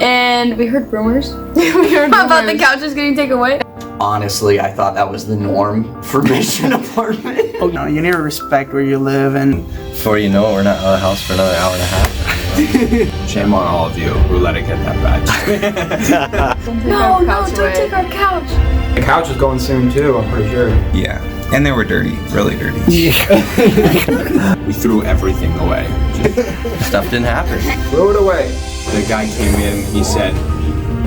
And we heard rumors. About the couches getting taken away. Honestly, I thought that was the norm for Mission Apartment. Oh, no, you need to respect where you live, and before you know it, we're not out of the house for another hour and a half. Shame on all of you who let it get that bad. No, don't take our couch. The couch is going soon too, I'm pretty sure. Yeah, and they were dirty, really dirty. We threw everything away. Stuff didn't happen. Throw it away. The guy came in, he said,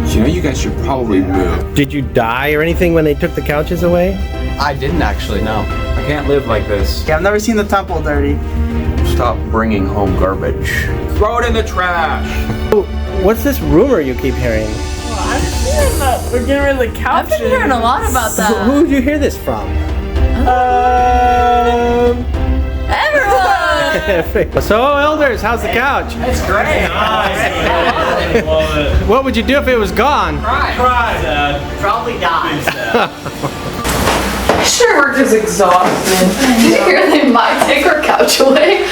you know, you guys should probably move. Did you die or anything when they took the couches away? I didn't actually, no. I can't live like this. yeah, I've never seen the temple dirty. Stop bringing home garbage. Throw it in the trash. What's this rumor you keep hearing? I'm hearing that we're getting rid of the couches. I've been hearing a lot about that. Who did you hear this from? Everyone! So, elders, how's the couch? It's great. Nice. Love it. What would you do if it was gone? Cry, Dad. Probably die. Sure, we're just exhausted. Did you hear they might take our couch away?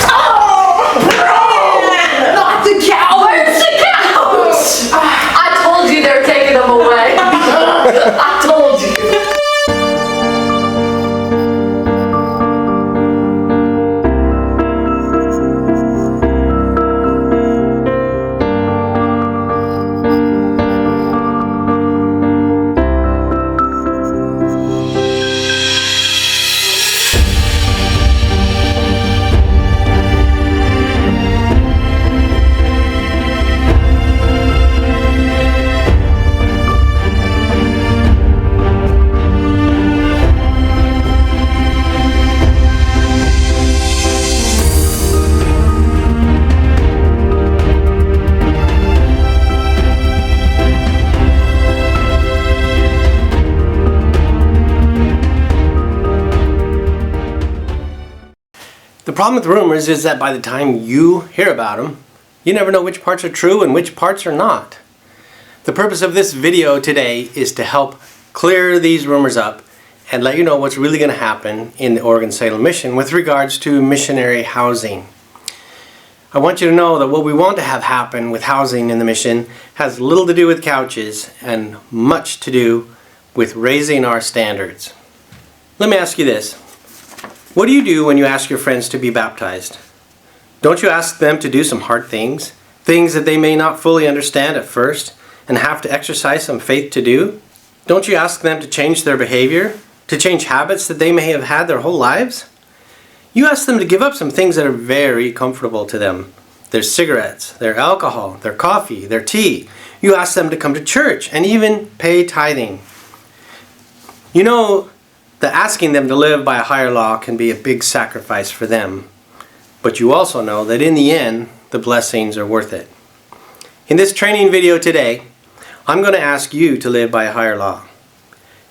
Oh! No! Not the couch! Where's the couch? I told you they were taking them away. I told you. The problem with rumors is that by the time you hear about them, you never know which parts are true and which parts are not. The purpose of this video today is to help clear these rumors up and let you know what's really going to happen in the Oregon-Salem Mission with regards to missionary housing. I want you to know that what we want to have happen with housing in the mission has little to do with couches and much to do with raising our standards. Let me ask you this. What do you do when you ask your friends to be baptized? Don't you ask them to do some hard things? Things that they may not fully understand at first and have to exercise some faith to do? Don't you ask them to change their behavior? To change habits that they may have had their whole lives? You ask them to give up some things that are very comfortable to them. Their cigarettes, their alcohol, their coffee, their tea. You ask them to come to church and even pay tithing. You know, that asking them to live by a higher law can be a big sacrifice for them. But you also know that in the end, the blessings are worth it. In this training video today, I'm going to ask you to live by a higher law.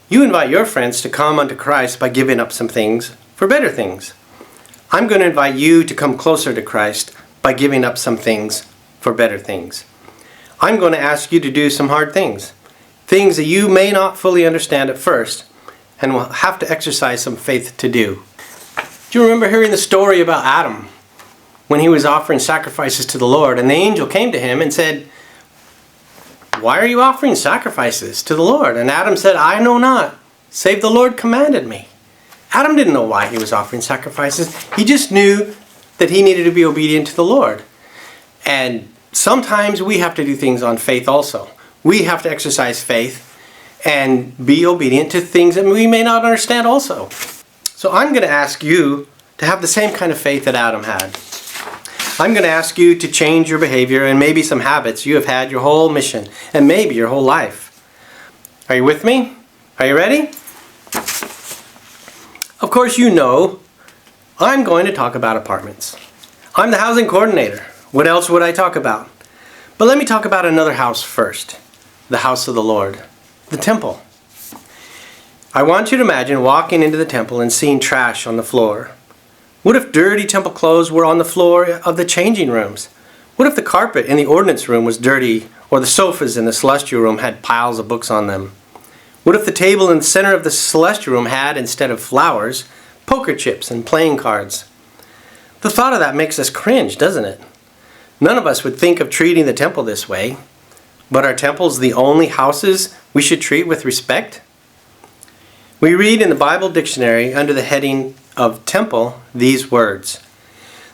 You invite your friends to come unto Christ by giving up some things for better things. I'm going to invite you to come closer to Christ by giving up some things for better things. I'm going to ask you to do some hard things. Things that you may not fully understand at first, and will have to exercise some faith to do. Do you remember hearing the story about Adam when he was offering sacrifices to the Lord, and the angel came to him and said, "Why are you offering sacrifices to the Lord?" And Adam said, "I know not, save the Lord commanded me." Adam didn't know why he was offering sacrifices. He just knew that he needed to be obedient to the Lord. And sometimes we have to do things on faith also. We have to exercise faith and be obedient to things that we may not understand also. So I'm going to ask you to have the same kind of faith that Adam had. I'm going to ask you to change your behavior and maybe some habits you have had your whole mission and maybe your whole life. Are you with me? Are you ready? Of course you know I'm going to talk about apartments. I'm the housing coordinator. What else would I talk about? But let me talk about another house first. The house of the Lord. The temple. I want you to imagine walking into the temple and seeing trash on the floor. What if dirty temple clothes were on the floor of the changing rooms? What if the carpet in the ordinance room was dirty, or the sofas in the celestial room had piles of books on them? What if the table in the center of the celestial room had, instead of flowers, poker chips and playing cards? The thought of that makes us cringe, doesn't it? None of us would think of treating the temple this way, but are temples the only houses we should treat with respect? We read in the Bible dictionary under the heading of temple these words: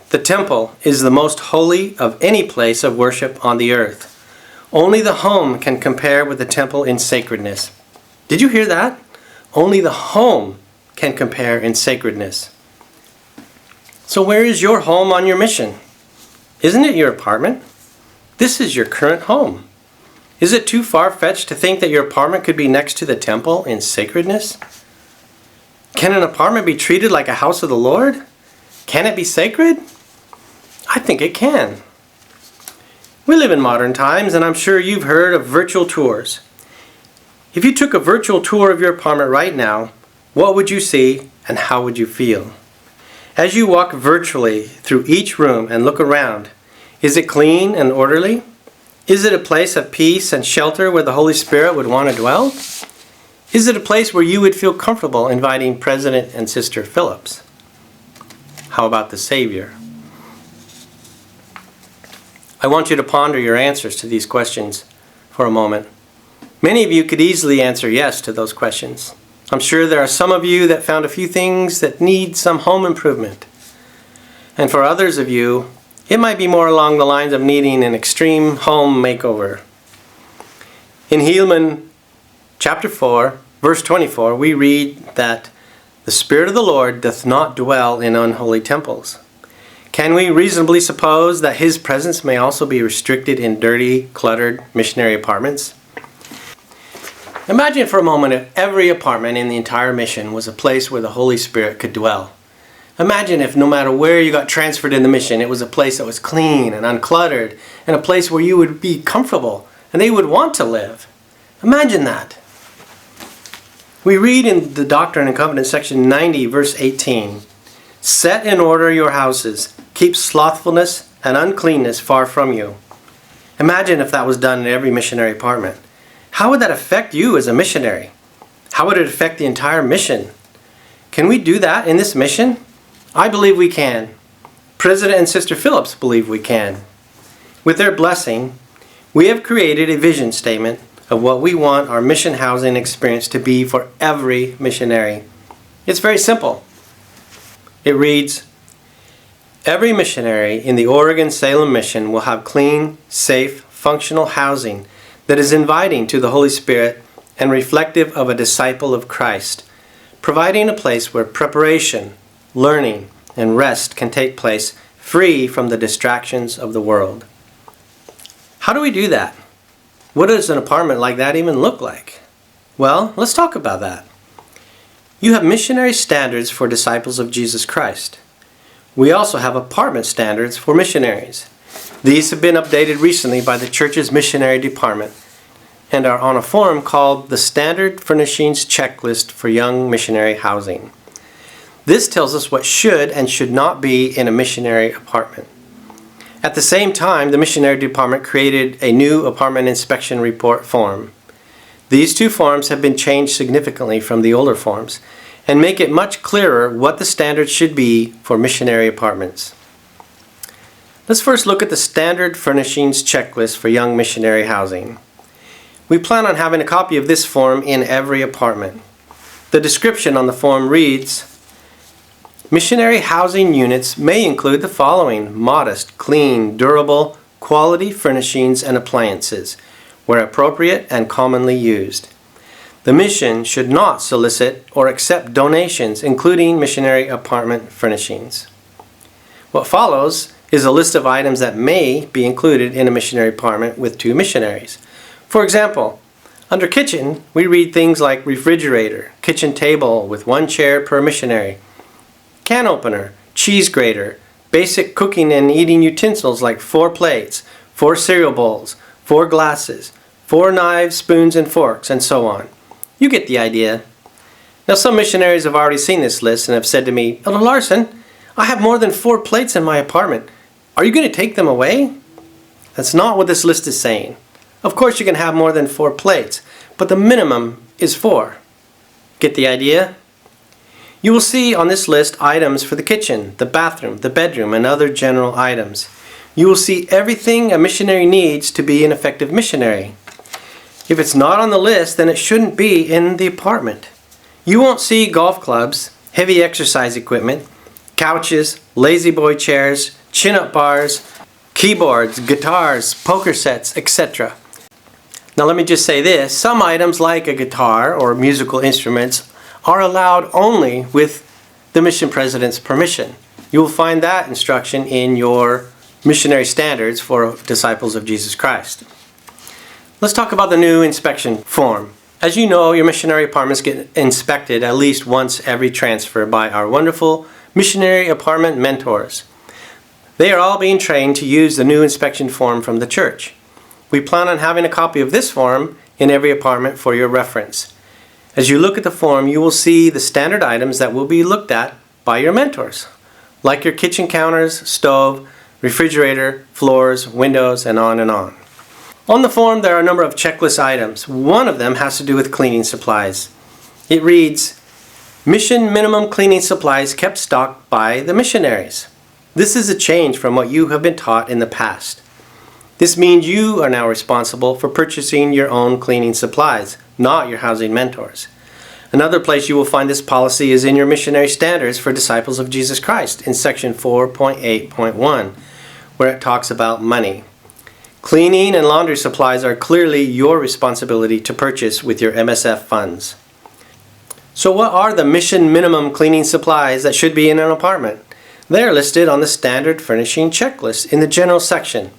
"The temple is the most holy of any place of worship on the earth. Only the home can compare with the temple in sacredness." Did you hear that? Only the home can compare in sacredness. So where is your home on your mission? Isn't it your apartment? This is your current home. Is it too far-fetched to think that your apartment could be next to the temple in sacredness? Can an apartment be treated like a house of the Lord? Can it be sacred? I think it can. We live in modern times, and I'm sure you've heard of virtual tours. If you took a virtual tour of your apartment right now, what would you see and how would you feel? As you walk virtually through each room and look around, is it clean and orderly? Is it a place of peace and shelter where the Holy Spirit would want to dwell? Is it a place where you would feel comfortable inviting President and Sister Phillips? How about the Savior? I want you to ponder your answers to these questions for a moment. Many of you could easily answer yes to those questions. I'm sure there are some of you that found a few things that need some home improvement. And for others of you, it might be more along the lines of needing an extreme home makeover. In Helaman chapter 4, verse 24, we read that the Spirit of the Lord doth not dwell in unholy temples. Can we reasonably suppose that His presence may also be restricted in dirty, cluttered missionary apartments? Imagine for a moment if every apartment in the entire mission was a place where the Holy Spirit could dwell. Imagine if no matter where you got transferred in the mission, it was a place that was clean and uncluttered, and a place where you would be comfortable and they would want to live. Imagine that. We read in the Doctrine and Covenants section 90, verse 18, "Set in order your houses, keep slothfulness and uncleanness far from you." Imagine if that was done in every missionary apartment. How would that affect you as a missionary? How would it affect the entire mission? Can we do that in this mission? I believe we can. President and Sister Phillips believe we can. With their blessing, we have created a vision statement of what we want our mission housing experience to be for every missionary. It's very simple. It reads, "Every missionary in the Oregon-Salem mission will have clean, safe, functional housing that is inviting to the Holy Spirit and reflective of a disciple of Christ, providing a place where preparation, learning, and rest can take place free from the distractions of the world." How do we do that? What does an apartment like that even look like? Well, let's talk about that. You have missionary standards for disciples of Jesus Christ. We also have apartment standards for missionaries. These have been updated recently by the church's missionary department and are on a form called the Standard Furnishings Checklist for Young Missionary Housing. This tells us what should and should not be in a missionary apartment. At the same time, the missionary department created a new apartment inspection report form. These two forms have been changed significantly from the older forms and make it much clearer what the standards should be for missionary apartments. Let's first look at the Standard Furnishings Checklist for Young Missionary Housing. We plan on having a copy of this form in every apartment. The description on the form reads, "Missionary housing units may include the following: modest, clean, durable, quality furnishings and appliances, where appropriate and commonly used. The mission should not solicit or accept donations, including missionary apartment furnishings." What follows is a list of items that may be included in a missionary apartment with two missionaries. For example, under kitchen, we read things like refrigerator, kitchen table with one chair per missionary, can opener, cheese grater, basic cooking and eating utensils like 4 plates, 4 cereal bowls, 4 glasses, 4 knives, spoons, and forks, and so on. You get the idea. Now, some missionaries have already seen this list and have said to me, "Elder Larson, I have more than 4 plates in my apartment. Are you going to take them away?" That's not what this list is saying. Of course you can have more than 4 plates, but the minimum is 4. Get the idea? You will see on this list items for the kitchen, the bathroom, the bedroom, and other general items. You will see everything a missionary needs to be an effective missionary. If it's not on the list, then it shouldn't be in the apartment. You won't see golf clubs, heavy exercise equipment, couches, lazy boy chairs, chin-up bars, keyboards, guitars, poker sets, etc. Now let me just say this, some items like a guitar or musical instruments are allowed only with the mission president's permission. You will find that instruction in your missionary standards for disciples of Jesus Christ. Let's talk about the new inspection form. As you know, your missionary apartments get inspected at least once every transfer by our wonderful missionary apartment mentors. They are all being trained to use the new inspection form from the church. We plan on having a copy of this form in every apartment for your reference. As you look at the form, you will see the standard items that will be looked at by your mentors, like your kitchen counters, stove, refrigerator, floors, windows, and on and on. On the form, there are a number of checklist items. One of them has to do with cleaning supplies. It reads, Mission minimum cleaning supplies kept stocked by the missionaries. This is a change from what you have been taught in the past. This means you are now responsible for purchasing your own cleaning supplies, not your housing mentors. Another place you will find this policy is in your missionary standards for disciples of Jesus Christ in section 4.8.1, where it talks about money. Cleaning and laundry supplies are clearly your responsibility to purchase with your MSF funds. So what are the mission minimum cleaning supplies that should be in an apartment? They are listed on the standard furnishing checklist in the general section.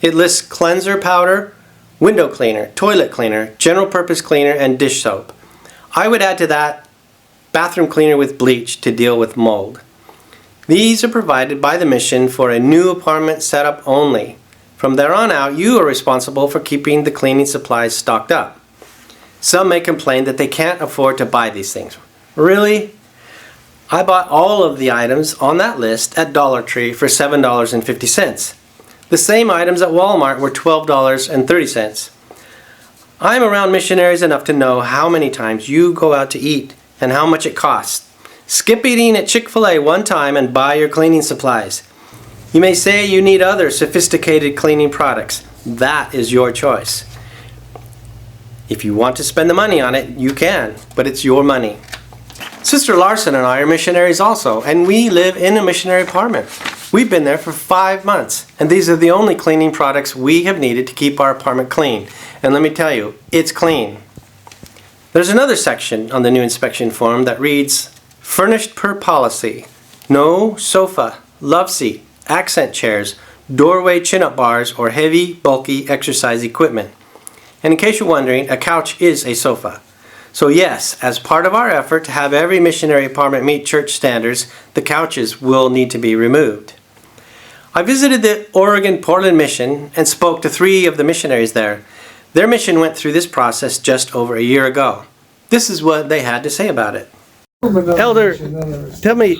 It lists cleanser powder, window cleaner, toilet cleaner, general purpose cleaner, and dish soap. I would add to that bathroom cleaner with bleach to deal with mold. These are provided by the mission for a new apartment setup only. From there on out, you are responsible for keeping the cleaning supplies stocked up. Some may complain that they can't afford to buy these things. Really? I bought all of the items on that list at Dollar Tree for $7.50. The same items at Walmart were $12.30. I'm around missionaries enough to know how many times you go out to eat and how much it costs. Skip eating at Chick-fil-A one time and buy your cleaning supplies. You may say you need other sophisticated cleaning products. That is your choice. If you want to spend the money on it, you can, but it's your money. Sister Larson and I are missionaries also, and we live in a missionary apartment. We've been there for 5 months, and these are the only cleaning products we have needed to keep our apartment clean. And let me tell you, it's clean. There's another section on the new inspection form that reads, Furnished per policy. No sofa, love seat, accent chairs, doorway chin-up bars, or heavy, bulky exercise equipment. And in case you're wondering, a couch is a sofa. So yes, as part of our effort to have every missionary apartment meet church standards, the couches will need to be removed. I visited the Oregon Portland Mission and spoke to 3 of the missionaries there. Their mission went through this process just over a year ago. This is what they had to say about it. Elder, tell me,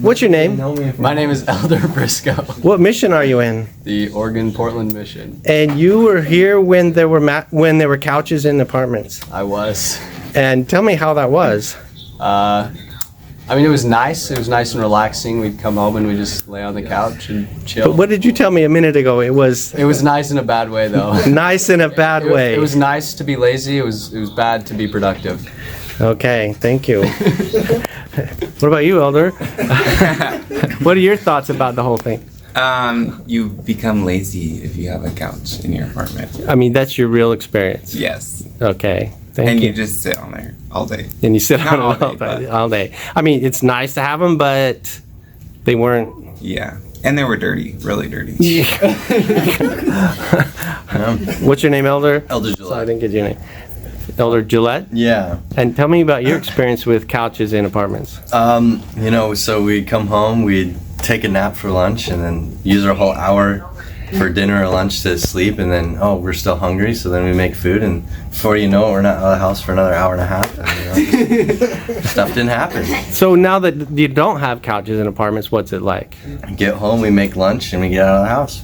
what's your name? My name is Elder Briscoe. What mission are you in? The Oregon Portland Mission. And you were here when there were couches in apartments. I was. And tell me how that was. I mean, it was nice. It was nice and relaxing. We'd come home and we'd just lay on the couch and chill. But what did you tell me a minute ago? It was nice in a bad way, though. Nice in a bad way. It was nice to be lazy. It was bad to be productive. Okay, thank you. What about you, Elder? What are your thoughts about the whole thing? You become lazy if you have a couch in your apartment. I mean, that's your real experience. Yes. Okay, thank And you. you just sit on there all day. And you sit Not on all it day, but- all day. I mean, it's nice to have them, but they weren't. Yeah. And they were dirty, really dirty. What's your name, Elder? Elder So I Gillette. didn't get your name. Elder Gillette? Yeah. And tell me about your experience with couches in apartments. So we'd come home, we'd take a nap for lunch, and then use our whole hour for dinner or lunch to sleep, and then, we're still hungry, so then we make food, and before you know it, we're not out of the house for another hour and a half, and, stuff didn't happen. So now that you don't have couches in apartments, what's it like? Get home, we make lunch, and we get out of the house.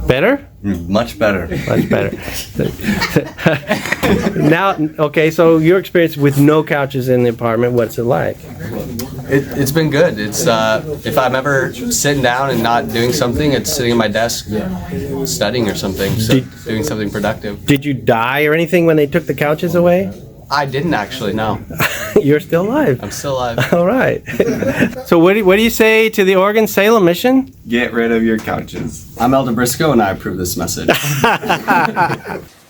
Better? Much better. Much better. Now, okay, so your experience with no couches in the apartment, what's it like? It's been good. It's if I'm ever sitting down and not doing something, it's sitting at my desk studying or something, so doing something productive. Did you die or anything when they took the couches away? I didn't actually, no. You're still alive. I'm still alive. All right. So what do you say to the Oregon Salem mission? Get rid of your couches. I'm Elder Briscoe and I approve this message.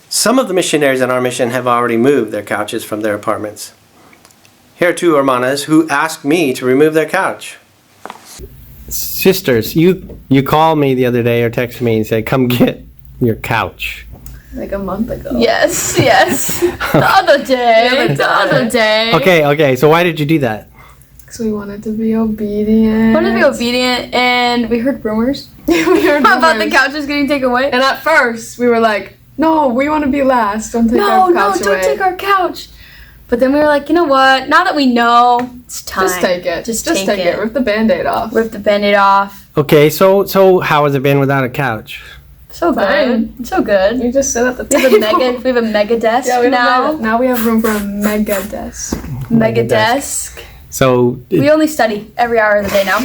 Some of the missionaries in our mission have already moved their couches from their apartments. Here are two hermanas who asked me to remove their couch. Sisters, you called me the other day or texted me and said, come get your couch. Like a month ago. Yes. The other day. Okay, so why did you do that? Because we wanted to be obedient. Wanted to be obedient, and we heard rumors about the couches getting taken away. And at first, we were like, no, we want to be last. Don't take our couch away. Don't take our couch. But then we were like, you know what? Now that we know, it's time. Just take it. Just take it. Rip the Band-Aid off. Okay, so how has it been without a couch? So good. So good. You just sit at the We have a mega desk now. Now we have room for a mega desk. Mega desk. So We only study every hour of the day now.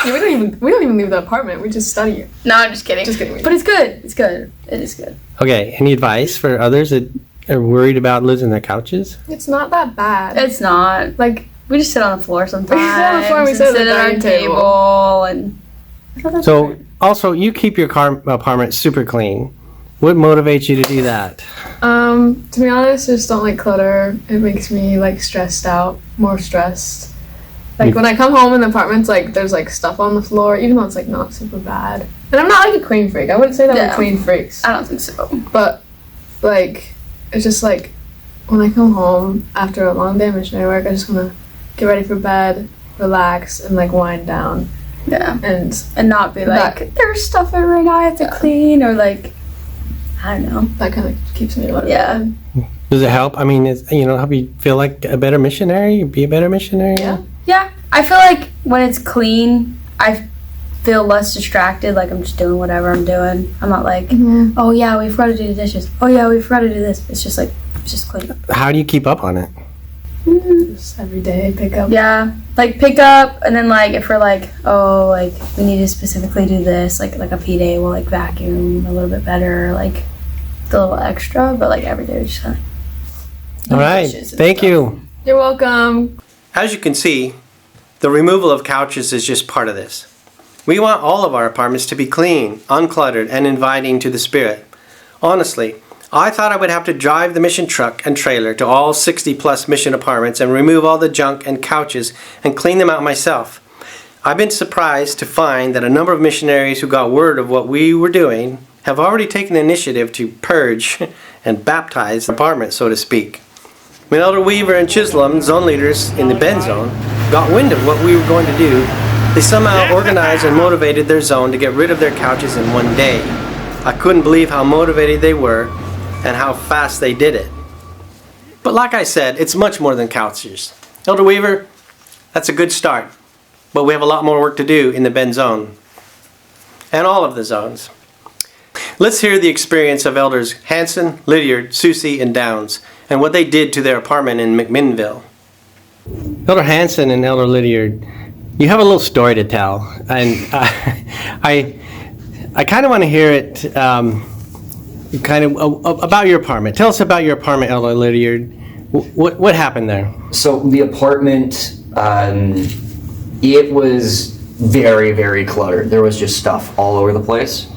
We don't even leave the apartment. We just study it. No, I'm just kidding. But it's good. It's good. It is good. Okay, any advice for others that are worried about losing their couches? It's not that bad. It's not. Like, we just sit on the floor sometimes. We sit on the floor, we sit at our the table. And So also, you keep your apartment super clean. What motivates you to do that? To be honest, I just don't like clutter. It makes me like stressed out, more stressed. Like when I come home and the apartment's like there's like stuff on the floor, even though it's like not super bad. And I'm not like a clean freak. I wouldn't say that we're clean freaks. I don't think so. But like it's just like when I come home after a long day of missionary work, I just want to get ready for bed, relax, and like wind down. Yeah. And not be like, there's stuff everywhere now I have to clean, or like, I don't know. That kind of keeps me motivated. Yeah. Does it help? I mean, help you feel like a better missionary? Be a better missionary? Yeah. Yeah. I feel like when it's clean, I feel less distracted. Like I'm just doing whatever I'm doing. I'm not like, oh yeah, we forgot to do the dishes. Oh yeah, we forgot to do this. It's just like, it's just clean. How do you keep up on it? Just every day pick up. Yeah, like pick up, and then like if we're like, oh, like we need to specifically do this, like a P day, we'll like vacuum a little bit better, like a little extra, but like every day we just kind of. All right, thank you. You're welcome. As you can see, the removal of couches is just part of this. We want all of our apartments to be clean, uncluttered, and inviting to the Spirit. Honestly, I thought I would have to drive the mission truck and trailer to all 60 plus mission apartments and remove all the junk and couches and clean them out myself. I've been surprised to find that a number of missionaries who got word of what we were doing have already taken the initiative to purge and baptize the apartment, so to speak. When Elder Weaver and Chisholm, zone leaders in the Bend zone, got wind of what we were going to do, they somehow organized and motivated their zone to get rid of their couches in one day. I couldn't believe how motivated they were and how fast they did it. But like I said, it's much more than couches. Elder Weaver, that's a good start, but we have a lot more work to do in the Bend zone and all of the zones. Let's hear the experience of Elders Hanson, Lydiard, Susie, and Downs and what they did to their apartment in McMinnville. Elder Hanson and Elder Lydiard, you have a little story to tell, and I kind of want to hear it about your apartment. Tell us about your apartment, Elder Lydiard. What happened there? So the apartment, it was very, very cluttered. There was just stuff all over the place.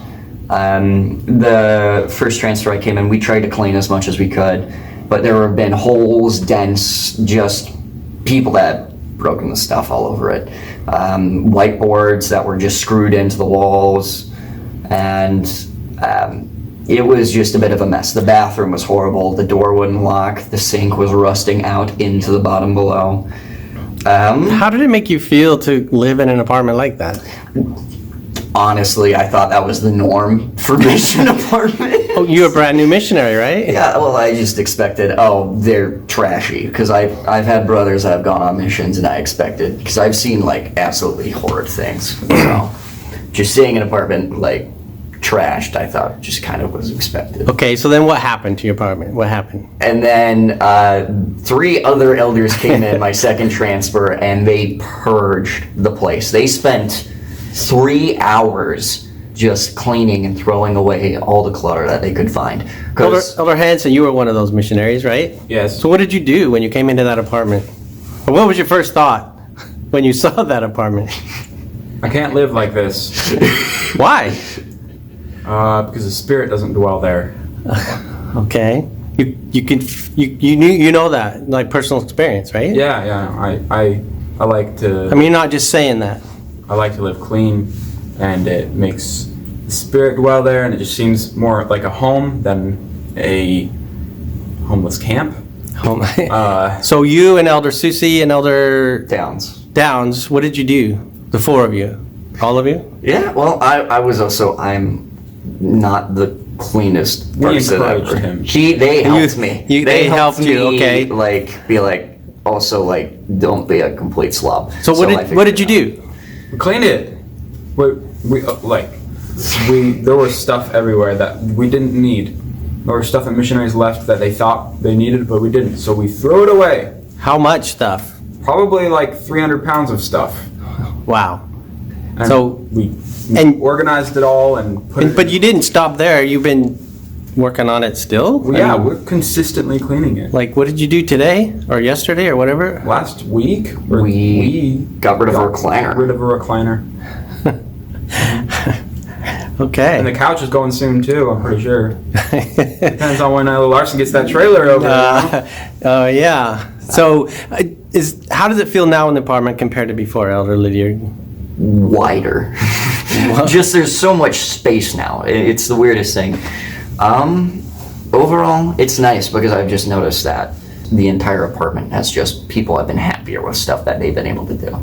The first transfer I came in, we tried to clean as much as we could, but there have been holes, dents, just people that had broken the stuff all over it. Whiteboards that were just screwed into the walls, and it was just a bit of a mess. The bathroom was horrible. The door wouldn't lock. The sink was rusting out into the bottom below. How did it make you feel to live in an apartment like that? Honestly, I thought that was the norm for mission apartment. Oh, you're a brand new missionary, right? Yeah, well, I just expected, they're trashy, because I've had brothers that have gone on missions, and I expected, because I've seen, like, absolutely horrid things. So, just seeing an apartment, like, trashed, I thought just kind of was expected. Okay, so then what happened to your apartment? What happened? And then 3 other elders came in my second transfer, and they purged the place. They spent 3 hours just cleaning and throwing away all the clutter that they could find. Elder Hanson, you were one of those missionaries, right? Yes. So what did you do when you came into that apartment? Or what was your first thought when you saw that apartment? I can't live like this. Why? Because the spirit doesn't dwell there. Okay. You know that, like personal experience, right? Yeah. I like to. I mean, you're not just saying that. I like to live clean, and it makes the spirit dwell there, and it just seems more like a home than a homeless camp. So you and Elder Susie and Elder Downs, what did you do? The 4 of you? All of you? Yeah, well, I'm not the cleanest person ever. Him. They helped me. They helped you, okay. Also don't be a complete slob. So what did you do? We cleaned it. There was stuff everywhere that we didn't need. There was stuff that missionaries left that they thought they needed, but we didn't. So we threw it away. How much stuff? Probably like 300 pounds of stuff. Wow. And so we organized it all and put it. But you didn't stop there. You've been working on it still? Well, yeah, we're consistently cleaning it. Like, what did you do today or yesterday or whatever? Last week, we got rid of a recliner. Okay. And the couch is going soon too, I'm pretty sure. Depends on when Larson gets that trailer over there. Oh, yeah. So, how does it feel now in the apartment compared to before, Elder Lydia? Wider. Just there's so much space now. It's the weirdest thing. Overall, it's nice because I've just noticed that the entire apartment has just people have been happier with stuff that they've been able to do.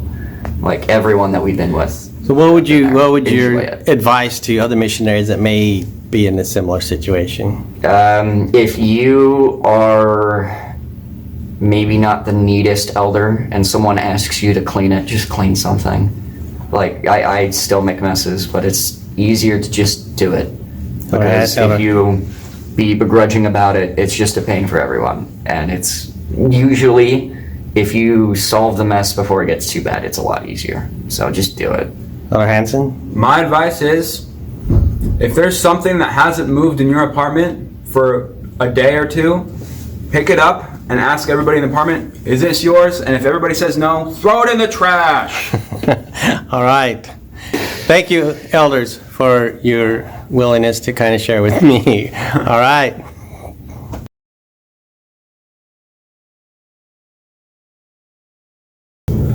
Like everyone that we've been with. So what would your advice to other missionaries that may be in a similar situation? If you are maybe not the neatest elder and someone asks you to clean it, just clean something. Like I still make messes, but it's easier to just do it. Because if you be begrudging about it, it's just a pain for everyone. And it's usually, if you solve the mess before it gets too bad, it's a lot easier. So just do it. Elder Hanson? My advice is, if there's something that hasn't moved in your apartment for a day or two, pick it up and ask everybody in the apartment, is this yours? And if everybody says no, throw it in the trash. All right. Thank you, elders, for your willingness to kind of share with me. All right.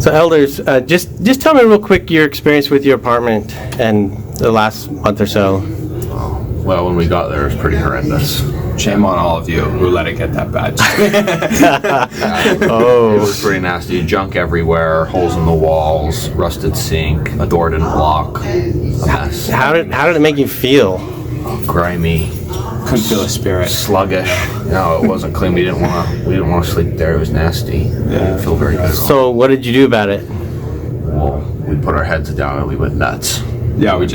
So elders, just tell me real quick your experience with your apartment and the last month or so. Well, when we got there, it was pretty horrendous. Shame on all of you who let it get that bad. It was pretty nasty. Junk everywhere, holes in the walls, rusted sink, a door didn't lock. A mess. How did it make you feel? Grimy. Couldn't feel a spirit. Sluggish. No, it wasn't clean. We didn't want to sleep there. It was nasty. Yeah. Didn't feel very good. So what did you do about it? Well, we put our heads down and we went nuts. Yeah, we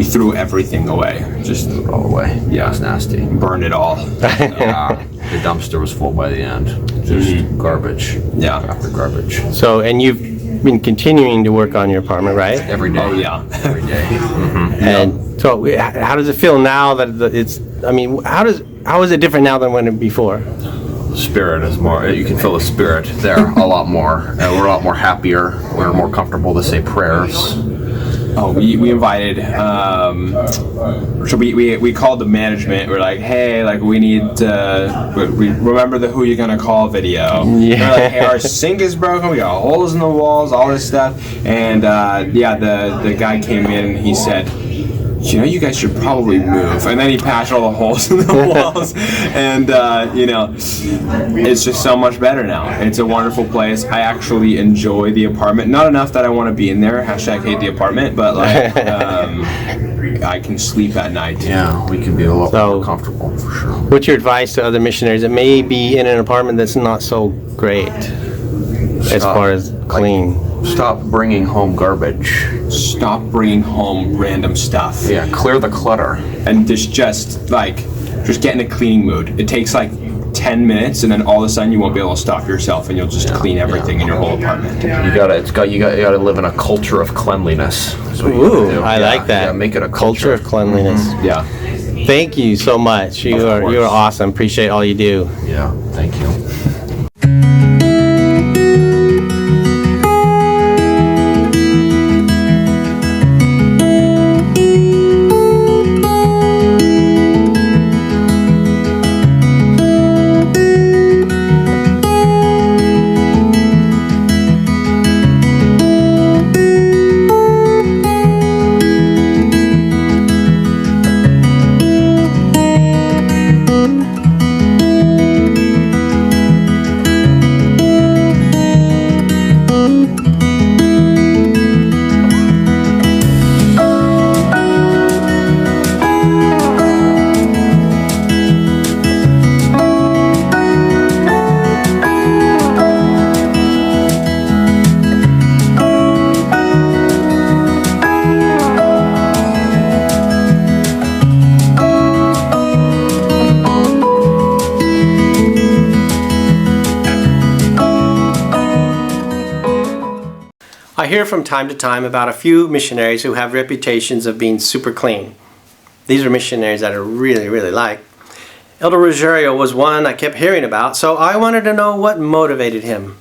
threw everything away. Just threw it all away. Yeah, it was nasty. Burned it all. Yeah, the dumpster was full by the end. Just garbage. Yeah, after garbage. So, and you've been continuing to work on your apartment, right? Every day. Oh yeah, every day. Mm-hmm. And so, how does it feel now that it's? I mean, how is it different now than when before? Spirit is more. You can feel the spirit there a lot more. We're a lot more happier. We're more comfortable to say prayers. Oh, we invited. So we called the management. We're like, hey, like we need to. We remember the who you gonna call video. Yeah. We're like, hey, our sink is broken. We got holes in the walls, all this stuff. And the guy came in and he said, you know, you guys should probably move. And then he patched all the holes in the walls. And, it's just so much better now. It's a wonderful place. I actually enjoy the apartment. Not enough that I want to be in there. Hashtag hate the apartment. But, like, I can sleep at night. Yeah, we can be a lot more comfortable, for sure. What's your advice to other missionaries that may be in an apartment that's not so great as far as clean? Stop bringing home garbage. stop bringing home random stuff. Yeah, clear the clutter. And just get in a cleaning mood. It takes like 10 minutes, and then all of a sudden you won't be able to stop yourself, and you'll just clean everything in your whole apartment. You gotta live in a culture of cleanliness. Ooh, I like that. Yeah, make it a Culture of cleanliness. Yeah. Thank you so much. You are awesome. Appreciate all you do. Yeah, thank you. I hear from time to time about a few missionaries who have reputations of being super clean. These are missionaries that I really, really like. Elder Rogerio was one I kept hearing about, so I wanted to know what motivated him.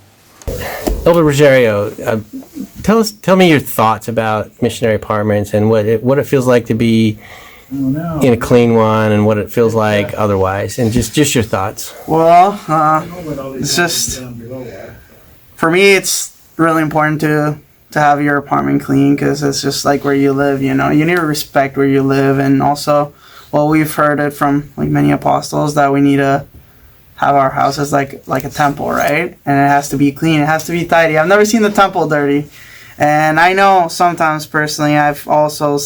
Elder Rogerio, tell me your thoughts about Missionary Apartments and what it feels like to be in a clean one and what it feels like otherwise, and just your thoughts. Well, it's just, for me, it's really important to have your apartment clean, because it's just like where you live, you know. You need to respect where you live, and also, well, we've heard it from like many apostles that we need to have our houses like a temple, right? And it has to be clean, it has to be tidy. I've never seen the temple dirty, and I know sometimes personally I've also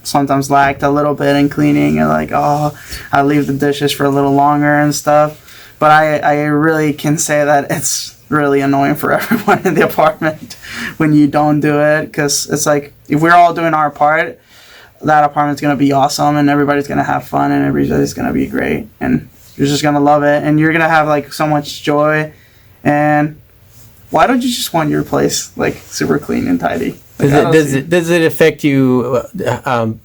sometimes lacked a little bit in cleaning, and like, oh, I leave the dishes for a little longer and stuff. But I really can say that it's really annoying for everyone in the apartment when you don't do it, because it's like, if we're all doing our part, that apartment's going to be awesome, and everybody's going to have fun, and everybody's going to be great, and you're just going to love it, and you're going to have like so much joy. And why don't you just want your place like super clean and tidy? Like, does it affect you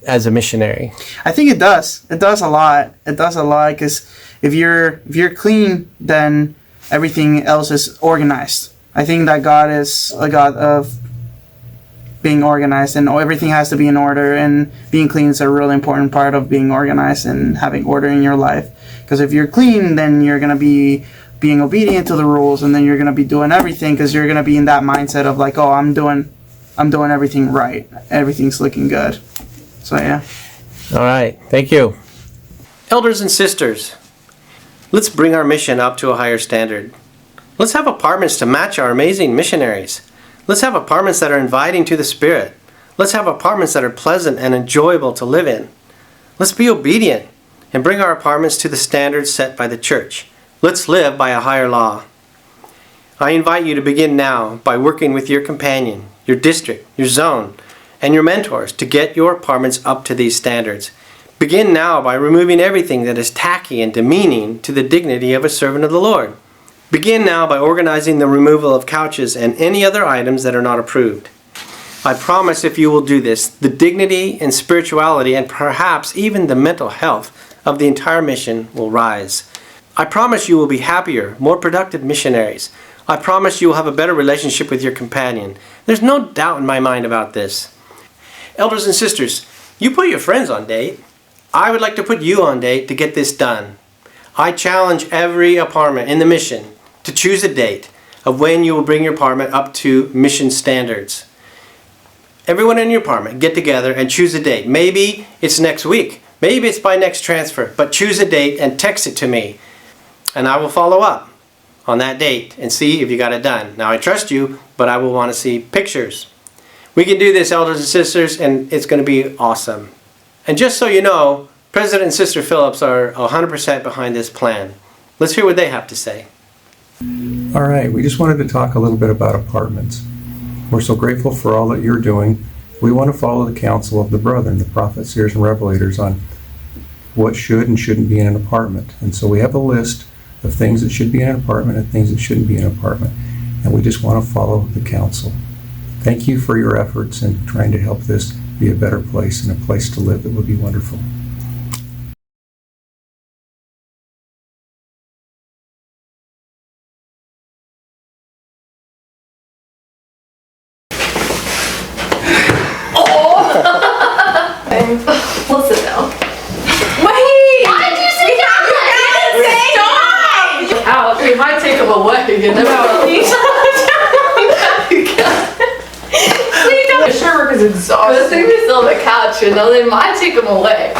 as a missionary? I think it does. It does a lot. It does a lot, because if you're clean, then everything else is organized. I think that God is a God of being organized, and everything has to be in order, and being clean is a really important part of being organized and having order in your life. Because if you're clean, then you're going to be being obedient to the rules, and then you're going to be doing everything, because you're going to be in that mindset of like, oh, I'm doing everything right. Everything's looking good. So yeah. All right. Thank you. Elders and sisters, let's bring our mission up to a higher standard. Let's have apartments to match our amazing missionaries. Let's have apartments that are inviting to the Spirit. Let's have apartments that are pleasant and enjoyable to live in. Let's be obedient and bring our apartments to the standards set by the church. Let's live by a higher law. I invite you to begin now by working with your companion, your district, your zone, and your mentors to get your apartments up to these standards. Begin now by removing everything that is tacky and demeaning to the dignity of a servant of the Lord. Begin now by organizing the removal of couches and any other items that are not approved. I promise if you will do this, the dignity and spirituality and perhaps even the mental health of the entire mission will rise. I promise you will be happier, more productive missionaries. I promise you will have a better relationship with your companion. There's no doubt in my mind about this. Elders and sisters, you put your friends on date. I would like to put you on date to get this done. I challenge every apartment in the mission to choose a date of when you will bring your apartment up to mission standards. Everyone in your apartment get together and choose a date. Maybe it's next week. Maybe it's by next transfer. But choose a date and text it to me. And I will follow up on that date and see if you got it done. Now I trust you, but I will want to see pictures. We can do this, elders and sisters, and it's going to be awesome. And just so you know, President and Sister Phillips are 100% behind this plan. Let's hear what they have to say. All right, we just wanted to talk a little bit about apartments. We're so grateful for all that you're doing. We want to follow the counsel of the brethren, the prophets, seers, and revelators on what should and shouldn't be in an apartment. And so we have a list of things that should be in an apartment and things that shouldn't be in an apartment. And we just want to follow the counsel. Thank you for your efforts in trying to help this be a better place and a place to live that would be wonderful. Listen now. Wait! Why did you say that? Stop! Ouch, we might take them away, you know? The shirt work is exhausting. They're still on the couch, you know? They might take them away.